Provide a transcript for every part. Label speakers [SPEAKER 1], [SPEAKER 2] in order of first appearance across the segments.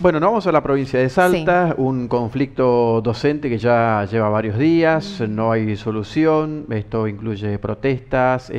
[SPEAKER 1] Bueno, nos vamos a la provincia de
[SPEAKER 2] Sí.
[SPEAKER 1] Salta, un conflicto docente que ya lleva varios días, no hay solución, esto incluye protestas,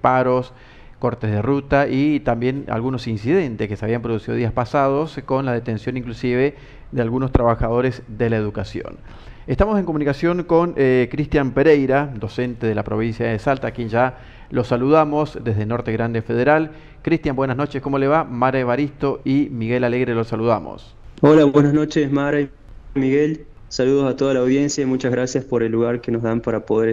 [SPEAKER 1] paros, cortes de ruta y también algunos incidentes que se habían producido días pasados con la detención inclusive de algunos trabajadores de la educación. Estamos en comunicación con Cristian Pereira, docente de la provincia de Salta, a quien ya lo saludamos desde Norte Grande Federal. Cristian, buenas noches, ¿cómo le va? Mara Evaristo y Miguel Alegre los saludamos.
[SPEAKER 3] Hola, buenas noches, Mara y Miguel. Saludos a toda la audiencia y muchas gracias por el lugar que nos dan para poder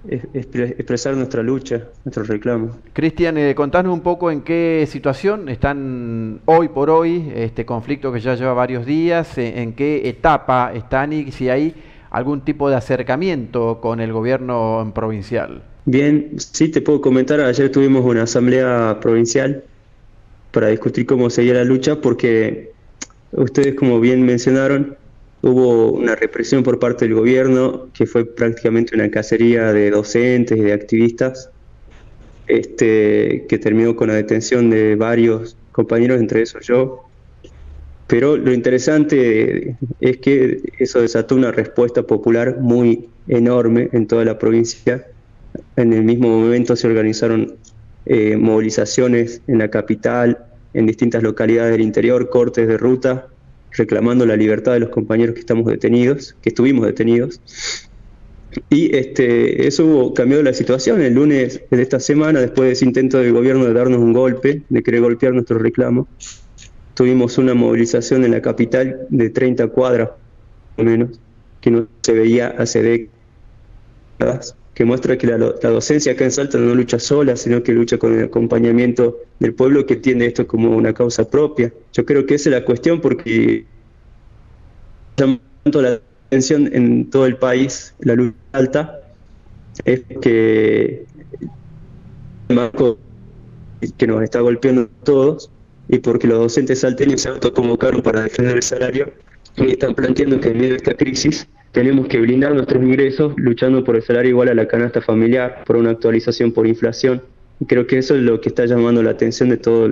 [SPEAKER 3] expresar nuestra lucha, nuestro reclamo.
[SPEAKER 1] Cristian, contanos un poco en qué situación están hoy por hoy este conflicto que ya lleva varios días, en qué etapa están y si hay algún tipo de acercamiento con el gobierno provincial.
[SPEAKER 3] Bien, sí, te puedo comentar, ayer tuvimos una asamblea provincial para discutir cómo seguía la lucha porque ustedes, como bien mencionaron, hubo una represión por parte del gobierno que fue prácticamente una cacería de docentes y de activistas, que terminó con la detención de varios compañeros, entre esos yo. Pero lo interesante es que eso desató una respuesta popular muy enorme en toda la provincia. En el mismo momento se organizaron movilizaciones en la capital, en distintas localidades del interior, cortes de ruta, reclamando la libertad de los compañeros que estuvimos detenidos. Y eso cambió la situación. El lunes de esta semana, después de ese intento del gobierno de darnos un golpe, de querer golpear nuestro reclamo, tuvimos una movilización en la capital de 30 cuadras, o menos, que no se veía hace décadas, que muestra que la docencia acá en Salta no lucha sola, sino que lucha con el acompañamiento del pueblo que entiende esto como una causa propia. Yo creo que esa es la cuestión, porque llama tanto la atención en todo el país la lucha alta, es que el marco que nos está golpeando a todos, y porque los docentes salteños se autoconvocaron para defender el salario y están planteando que en medio de esta crisis tenemos que blindar nuestros ingresos luchando por el salario igual a la canasta familiar, por una actualización por inflación. Y creo que eso es lo que está llamando la atención de todo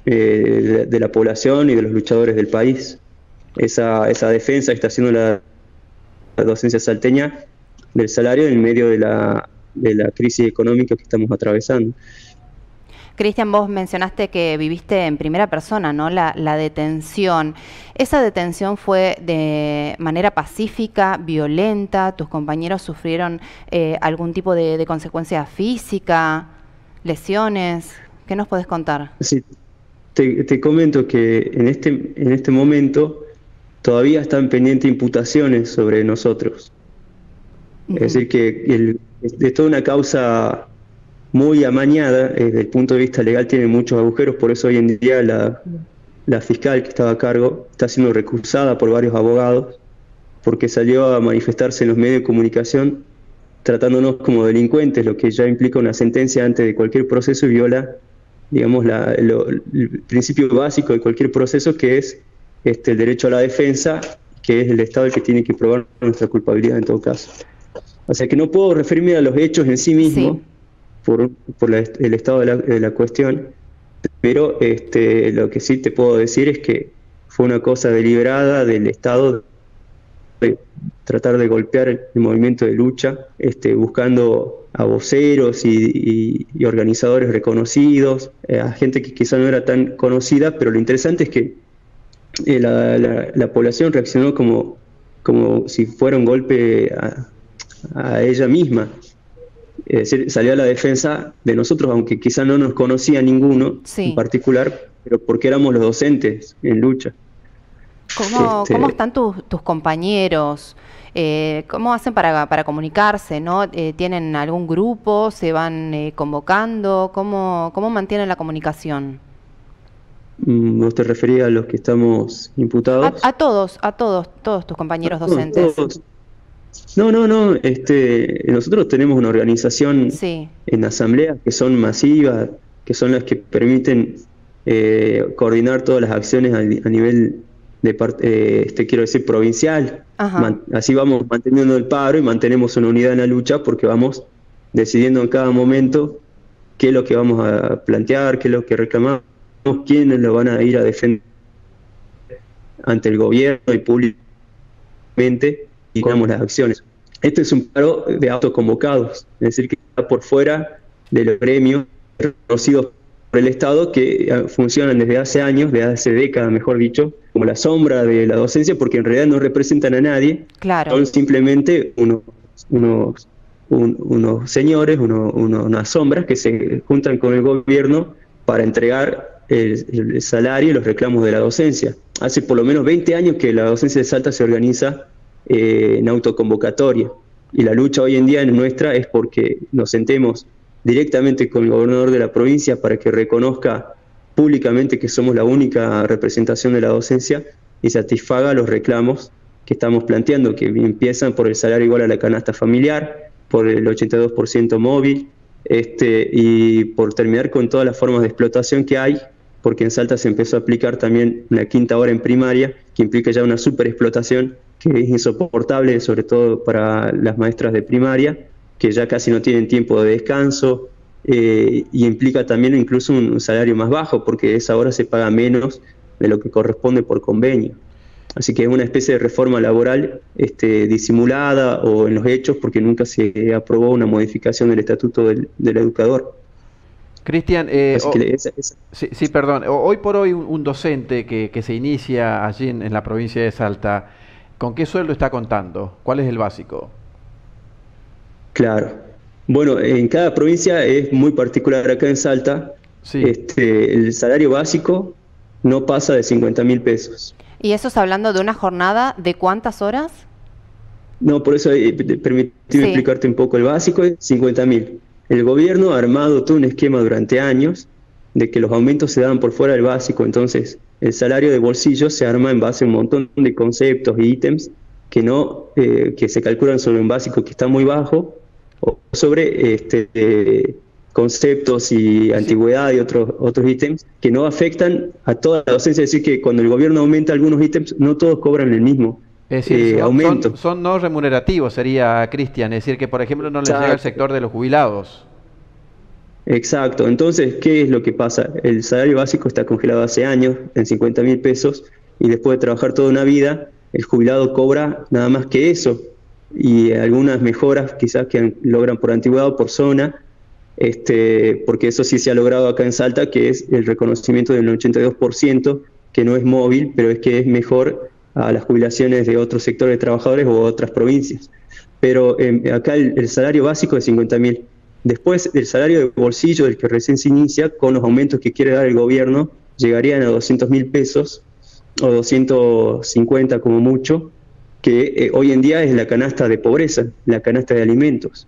[SPEAKER 3] de la población y de los luchadores del país. Esa defensa que está haciendo la docencia salteña del salario en medio de la crisis económica que estamos atravesando.
[SPEAKER 2] Cristian, vos mencionaste que viviste en primera persona, ¿no? La detención. ¿Esa detención fue de manera pacífica, violenta? ¿Tus compañeros sufrieron algún tipo de consecuencia física, lesiones? ¿Qué nos podés contar?
[SPEAKER 3] Sí, te comento que en este momento todavía están pendientes imputaciones sobre nosotros. Es
[SPEAKER 2] Ujú.
[SPEAKER 3] decir, que de toda una causa muy amañada, desde el punto de vista legal tiene muchos agujeros, por eso hoy en día la fiscal que estaba a cargo está siendo recusada por varios abogados, porque salió a manifestarse en los medios de comunicación tratándonos como delincuentes, lo que ya implica una sentencia antes de cualquier proceso y viola, digamos, el principio básico de cualquier proceso, que es el derecho a la defensa, que es el Estado el que tiene que probar nuestra culpabilidad en todo caso. O sea que no puedo referirme a los hechos en sí
[SPEAKER 2] Sí.
[SPEAKER 3] mismos por el estado de la cuestión, pero lo que sí te puedo decir es que fue una cosa deliberada del Estado de tratar de golpear el movimiento de lucha, buscando a voceros y organizadores reconocidos, a gente que quizá no era tan conocida, pero lo interesante es que la población reaccionó como si fuera un golpe a ella misma. Es decir, salió a la defensa de nosotros, aunque quizá no nos conocía ninguno en
[SPEAKER 2] Sí.
[SPEAKER 3] particular, pero porque éramos los docentes en lucha.
[SPEAKER 2] ¿Cómo
[SPEAKER 3] Este,
[SPEAKER 2] están tus compañeros? ¿Cómo hacen para comunicarse, no? ¿Tienen algún grupo? ¿Se van convocando? ¿Cómo mantienen la comunicación?
[SPEAKER 3] ¿Vos te referías a los que estamos imputados?
[SPEAKER 2] Todos tus compañeros
[SPEAKER 3] Todos,
[SPEAKER 2] docentes.
[SPEAKER 3] todos. No. Nosotros tenemos una organización
[SPEAKER 2] Sí.
[SPEAKER 3] en asambleas que son masivas, que son las que permiten coordinar todas las acciones a nivel quiero decir, provincial.
[SPEAKER 2] Ajá.
[SPEAKER 3] Así vamos manteniendo el paro y mantenemos una unidad en la lucha porque vamos decidiendo en cada momento qué es lo que vamos a plantear, qué es lo que reclamamos, quiénes lo van a ir a defender. ante el gobierno y públicamente y damos las acciones. Este es un paro de autoconvocados, es decir, que está por fuera de los gremios reconocidos por el Estado que funcionan desde hace años, desde hace décadas, mejor dicho, como la sombra de la docencia, porque en realidad no representan a nadie,
[SPEAKER 2] claro.
[SPEAKER 3] Son simplemente unos señores, unas sombras que se juntan con el gobierno para entregar el salario y los reclamos de la docencia. Hace por lo menos 20 años que la docencia de Salta se organiza en autoconvocatoria, y la lucha hoy en día nuestra es porque nos sentemos directamente con el gobernador de la provincia para que reconozca públicamente que somos la única representación de la docencia y satisfaga los reclamos que estamos planteando, que empiezan por el salario igual a la canasta familiar, por el 82% móvil, y por terminar con todas las formas de explotación que hay, porque en Salta se empezó a aplicar también una quinta hora en primaria, que implica ya una superexplotación que es insoportable, sobre todo para las maestras de primaria, que ya casi no tienen tiempo de descanso, y implica también incluso un salario más bajo, porque esa hora se paga menos de lo que corresponde por convenio. Así que es una especie de reforma laboral disimulada o en los hechos, porque nunca se aprobó una modificación del estatuto del educador.
[SPEAKER 1] Cristian, sí, perdón. Hoy por hoy un docente que se inicia allí en la provincia de Salta, ¿con qué sueldo está contando? ¿Cuál es el básico?
[SPEAKER 3] Claro. Bueno, en cada provincia es muy particular. Acá en Salta, sí. El salario básico no pasa de 50.000 pesos.
[SPEAKER 2] ¿Y eso es hablando de una jornada de cuántas horas?
[SPEAKER 3] No, por eso permíteme explicarte un poco. El básico es 50.000. El gobierno ha armado todo un esquema durante años de que los aumentos se dan por fuera del básico. Entonces, el salario de bolsillo se arma en base a un montón de conceptos e ítems que se calculan sobre un básico que está muy bajo, o sobre conceptos y antigüedad y otros ítems que no afectan a toda la docencia. Es decir, que cuando el gobierno aumenta algunos ítems, no todos cobran el mismo aumento.
[SPEAKER 1] Son no remunerativos, sería, Cristian, es decir, que por ejemplo no les llega al sector de los jubilados.
[SPEAKER 3] Exacto. Entonces, ¿qué es lo que pasa? El salario básico está congelado hace años en 50.000 pesos, y después de trabajar toda una vida, el jubilado cobra nada más que eso, y algunas mejoras quizás que logran por antigüedad o por zona, porque eso sí se ha logrado acá en Salta, que es el reconocimiento del 82%, que no es móvil, pero es que es mejor a las jubilaciones de otros sectores de trabajadores o otras provincias. Pero acá el salario básico es 50.000. Después, el salario de bolsillo, del que recién se inicia, con los aumentos que quiere dar el gobierno, llegarían a 200.000 pesos, o 250 como mucho, que hoy en día es la canasta de pobreza, la canasta de alimentos.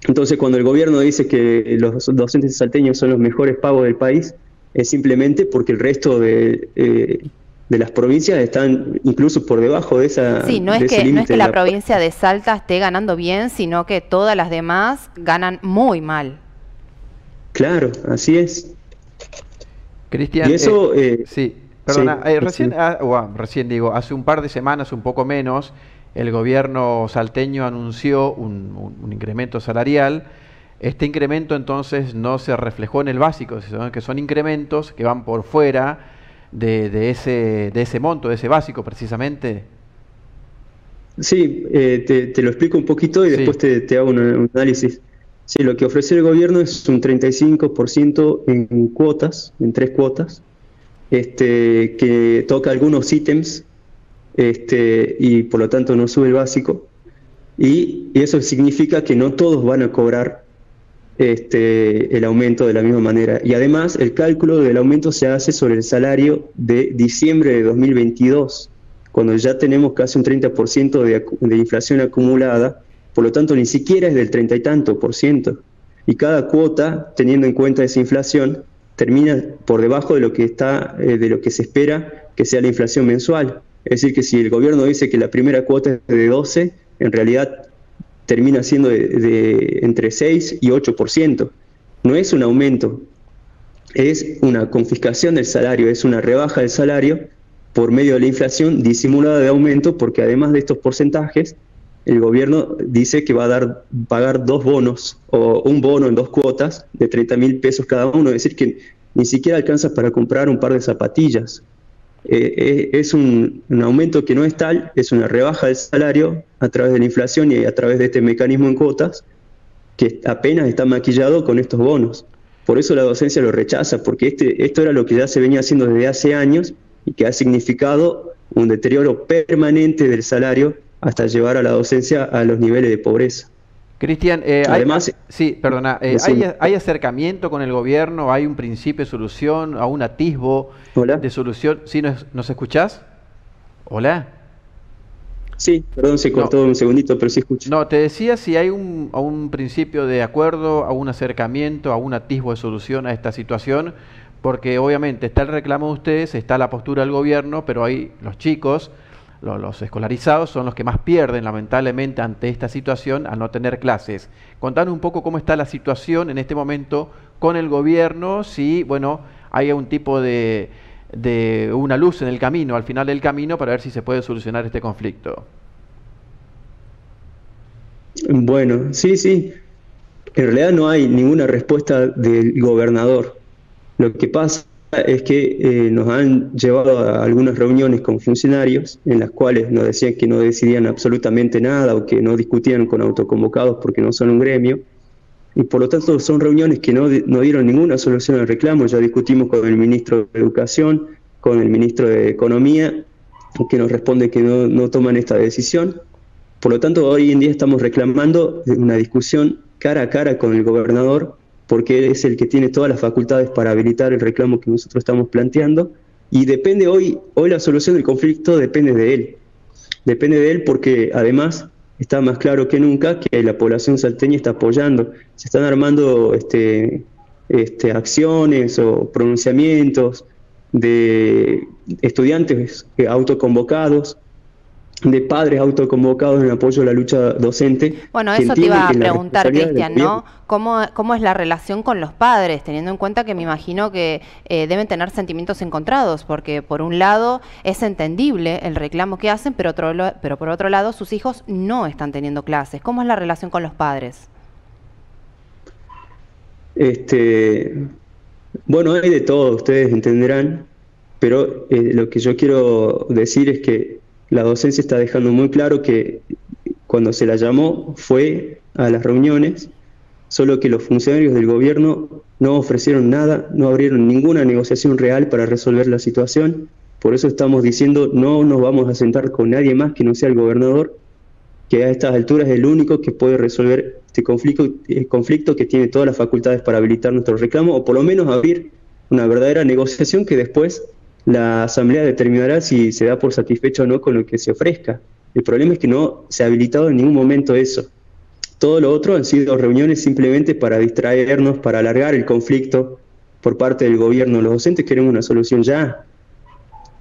[SPEAKER 3] Entonces, cuando el gobierno dice que los docentes salteños son los mejores pagos del país, es simplemente porque el resto de las provincias están incluso por debajo de esa.
[SPEAKER 2] Sí, no es que la provincia de Salta esté ganando bien, sino que todas las demás ganan muy mal.
[SPEAKER 3] Claro, así es.
[SPEAKER 1] Cristian,
[SPEAKER 3] y eso,
[SPEAKER 1] sí, perdona, recién digo, hace un par de semanas, un poco menos, el gobierno salteño anunció un incremento salarial. Este incremento entonces no se reflejó en el básico, sino que son incrementos que van por fuera de ese monto, de ese básico precisamente.
[SPEAKER 3] Sí, te lo explico un poquito y después te hago un análisis. Sí, lo que ofrece el gobierno es un 35% en cuotas, en 3 cuotas, que toca algunos ítems, y por lo tanto no sube el básico, y eso significa que no todos van a cobrar el aumento de la misma manera. Y además el cálculo del aumento se hace sobre el salario de diciembre de 2022, cuando ya tenemos casi un 30% de inflación acumulada. Por lo tanto, ni siquiera es del 30 y tanto por ciento. Y cada cuota, teniendo en cuenta esa inflación, termina por debajo de lo que de lo que se espera que sea la inflación mensual. Es decir, que si el gobierno dice que la primera cuota es de 12, en realidad termina siendo de entre 6 y 8%. No es un aumento, es una confiscación del salario, es una rebaja del salario por medio de la inflación disimulada de aumento, porque además de estos porcentajes, el gobierno dice que va a pagar 2 bonos, o un bono en 2 cuotas de 30.000 pesos cada uno, es decir, que ni siquiera alcanza para comprar un par de zapatillas. es un aumento que no es tal, es una rebaja del salario a través de la inflación y a través de este mecanismo en cuotas que apenas está maquillado con estos bonos. Por eso la docencia lo rechaza, porque esto era lo que ya se venía haciendo desde hace años y que ha significado un deterioro permanente del salario hasta llevar a la docencia a los niveles de pobreza.
[SPEAKER 1] Cristian,
[SPEAKER 3] Además,
[SPEAKER 1] ¿hay acercamiento con el gobierno? ¿Hay un principio de solución? ¿A un atisbo
[SPEAKER 3] ¿Hola?
[SPEAKER 1] de solución? ¿Sí nos escuchás? ¿Hola?
[SPEAKER 3] Sí, perdón, se cortó un segundito, pero sí escucho.
[SPEAKER 1] No, te decía si hay un principio de acuerdo, a un acercamiento, a un atisbo de solución a esta situación, porque obviamente está el reclamo de ustedes, está la postura del gobierno, pero hay los chicos, los escolarizados son los que más pierden lamentablemente ante esta situación al no tener clases. Contanos un poco cómo está la situación en este momento con el gobierno, si bueno hay un tipo de una luz en el camino, al final del camino, para ver si se puede solucionar este conflicto.
[SPEAKER 3] Bueno, sí. En realidad no hay ninguna respuesta del gobernador. Lo que pasa es que nos han llevado a algunas reuniones con funcionarios en las cuales nos decían que no decidían absolutamente nada o que no discutían con autoconvocados porque no son un gremio. Y por lo tanto son reuniones que no dieron ninguna solución al reclamo. Ya discutimos con el ministro de Educación, con el ministro de Economía, que nos responde que no toman esta decisión. Por lo tanto, hoy en día estamos reclamando una discusión cara a cara con el gobernador, porque él es el que tiene todas las facultades para habilitar el reclamo que nosotros estamos planteando, y depende hoy la solución del conflicto depende de él. Depende de él porque además está más claro que nunca que la población salteña está apoyando. Se están armando acciones o pronunciamientos de estudiantes autoconvocados, de padres autoconvocados en apoyo a la lucha docente.
[SPEAKER 2] Bueno, eso te iba a preguntar, Cristian, ¿no? ¿Cómo es la relación con los padres, teniendo en cuenta que me imagino que deben tener sentimientos encontrados? Porque por un lado es entendible el reclamo que hacen, pero por otro lado sus hijos no están teniendo clases. ¿Cómo es la relación con los padres?
[SPEAKER 3] Bueno, hay de todo, ustedes entenderán, pero lo que yo quiero decir es que la docencia está dejando muy claro que cuando se la llamó fue a las reuniones, solo que los funcionarios del gobierno no ofrecieron nada, no abrieron ninguna negociación real para resolver la situación. Por eso estamos diciendo no nos vamos a sentar con nadie más que no sea el gobernador, que a estas alturas es el único que puede resolver este conflicto que tiene todas las facultades para habilitar nuestro reclamo, o por lo menos abrir una verdadera negociación que después la Asamblea determinará si se da por satisfecho o no con lo que se ofrezca. El problema es que no se ha habilitado en ningún momento eso. Todo lo otro han sido reuniones simplemente para distraernos, para alargar el conflicto por parte del gobierno. Los docentes queremos una solución ya.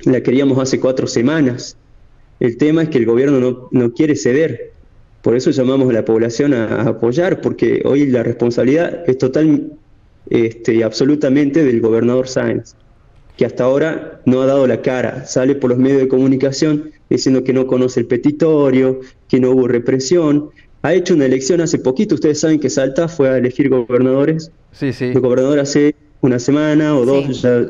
[SPEAKER 3] La queríamos hace 4 semanas. El tema es que el gobierno no quiere ceder. Por eso llamamos a la población a apoyar, porque hoy la responsabilidad es total y absolutamente del gobernador Sáenz, que hasta ahora no ha dado la cara, sale por los medios de comunicación diciendo que no conoce el petitorio, que no hubo represión. Ha hecho una elección hace poquito, ustedes saben que Salta fue a elegir gobernadores.
[SPEAKER 1] Sí.
[SPEAKER 3] El gobernador hace una semana o 2, sí. Ya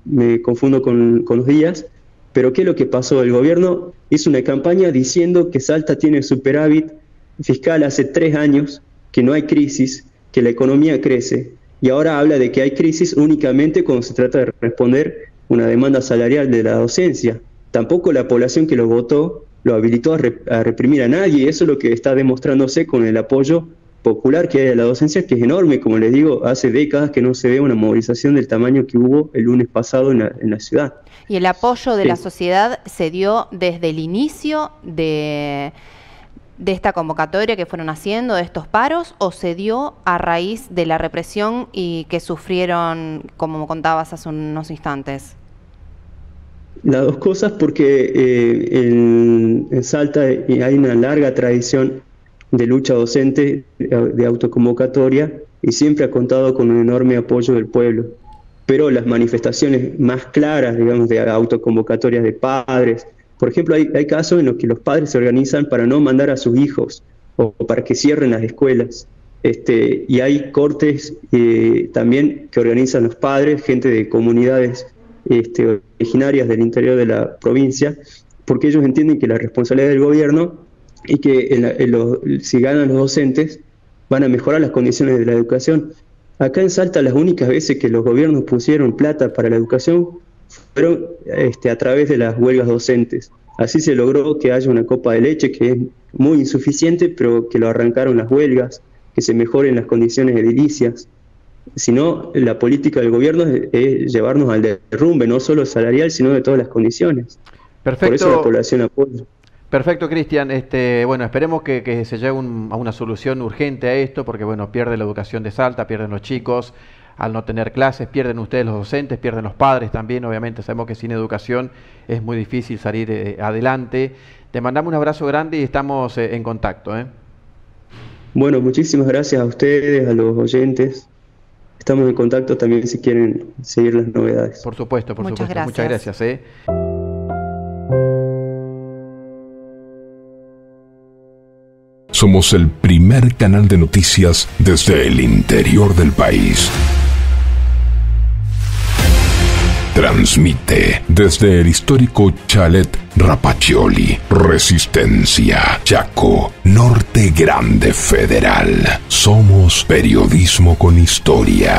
[SPEAKER 3] me confundo con los días. Pero ¿qué es lo que pasó? El gobierno hizo una campaña diciendo que Salta tiene superávit fiscal hace 3 años, que no hay crisis, que la economía crece. Y ahora habla de que hay crisis únicamente cuando se trata de responder una demanda salarial de la docencia. Tampoco la población que lo votó lo habilitó a reprimir a nadie. Eso es lo que está demostrándose con el apoyo popular que hay a la docencia, que es enorme. Como les digo, hace décadas que no se ve una movilización del tamaño que hubo el lunes pasado en la ciudad.
[SPEAKER 2] ¿Y el apoyo de la sociedad se dio desde el inicio de esta convocatoria que fueron haciendo, de estos paros, o se dio a raíz de la represión y que sufrieron, como contabas hace unos instantes?
[SPEAKER 3] Las dos cosas, porque en Salta hay una larga tradición de lucha docente, de autoconvocatoria, y siempre ha contado con un enorme apoyo del pueblo. Pero las manifestaciones más claras, digamos, de autoconvocatorias de padres, por ejemplo, hay casos en los que los padres se organizan para no mandar a sus hijos o para que cierren las escuelas. Y hay cortes también que organizan los padres, gente de comunidades originarias del interior de la provincia, porque ellos entienden que la responsabilidad del gobierno y que si ganan los docentes van a mejorar las condiciones de la educación. Acá en Salta las únicas veces que los gobiernos pusieron plata para la educación fueron a través de las huelgas docentes. Así se logró que haya una copa de leche que es muy insuficiente, pero que lo arrancaron las huelgas, que se mejoren las condiciones edilicias. Si no, la política del gobierno es llevarnos al derrumbe, no solo salarial, sino de todas las condiciones.
[SPEAKER 1] Perfecto.
[SPEAKER 3] Por eso la población apoya.
[SPEAKER 1] Perfecto, Cristian. Bueno, esperemos que se llegue a una solución urgente a esto, porque bueno, pierde la educación de Salta, pierden los chicos al no tener clases, pierden ustedes los docentes, pierden los padres también, obviamente sabemos que sin educación es muy difícil salir adelante. Te mandamos un abrazo grande y estamos en contacto.
[SPEAKER 3] Bueno, muchísimas gracias a ustedes, a los oyentes. Estamos en contacto también si quieren seguir las novedades.
[SPEAKER 1] Por supuesto, por supuesto. Muchas gracias.
[SPEAKER 4] Somos el primer canal de noticias desde el interior del país. Transmite desde el histórico Chalet Rapaccioli, Resistencia, Chaco, Norte Grande Federal. Somos periodismo con historia.